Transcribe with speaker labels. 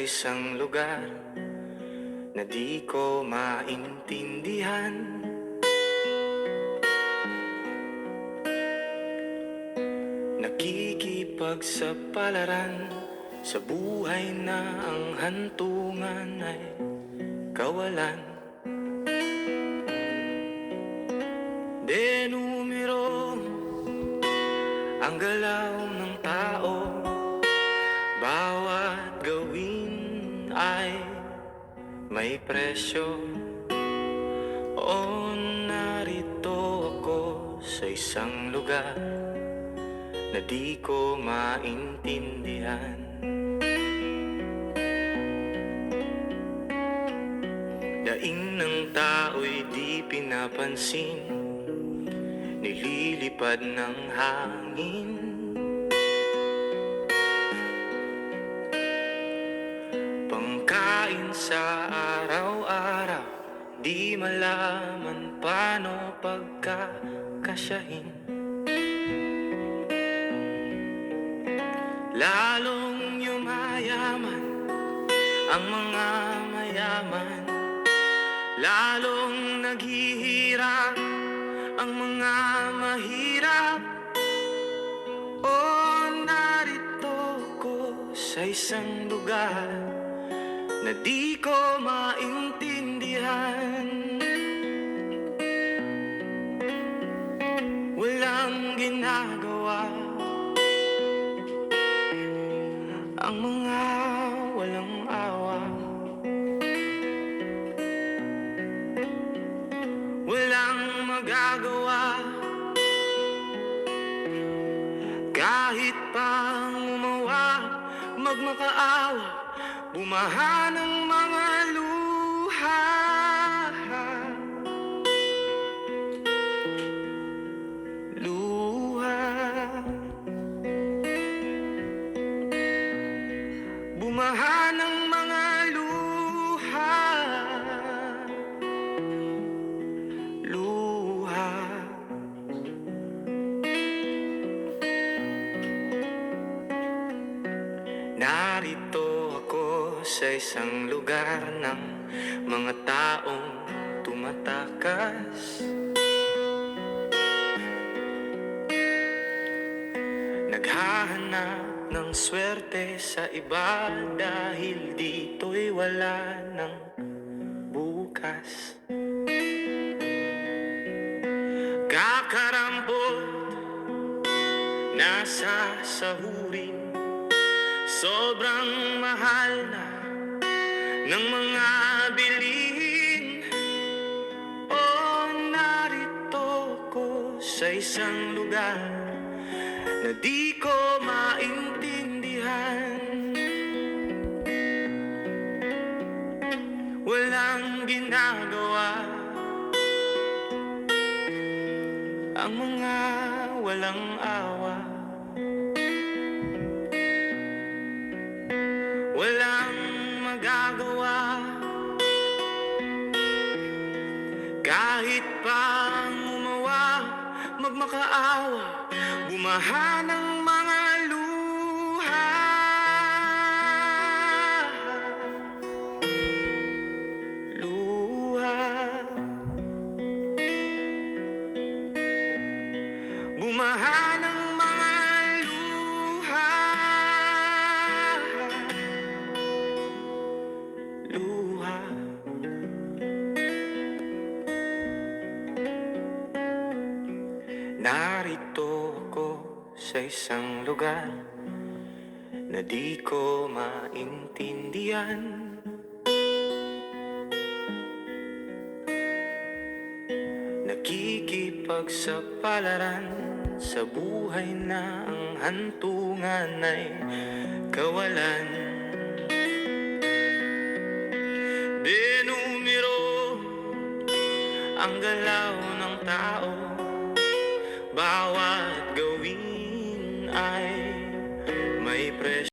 Speaker 1: isang lugar na di ko maintindihan. Nakikipagsapalaran sa buhay na ang hantungan ay kawalan. Denumero ang galaw ng tao, bawat gawin ay may presyo. O narito ako sa isang lugar na di ko maintindihan. Daing ng tao'y di pinapansin, nililipad ng hangin. Pangkain sa araw-araw, di malaman paano pagkakasyahin. Lalong yumayaman ang mga mayaman, lalong naghihirap ang mga mahirap. O narito ko sa isang lugar na di ko maintindihan. Walang ginagawa ang mga walang awa. Walang magagawa kahit pang umawa, magmakaawa, bumaha ng mga luha. Luha, bumaha ng mga luha. Luha. Narito ako sa isang lugar ng mga taong tumatakas, naghahanap ng swerte sa iba dahil dito'y wala ng bukas. Kakarampot, nasa sahurin, sobrang mahal na ng mga bilihin. O narito ko sa isang lugar na di ko maintindihan. Walang ginagawa ang mga walang awa. Walang magagawa kahit pang umawa, magmakaawa, bumaha ng mga luha. Luha, bumaha ng mga luha. Luha. Narito ako sa isang lugar na di ko maintindihan. Nakikipagsapalaran sa buhay na ang hantungan ay kawalan. Denumero ang galaw ng tao, bawat gawin ay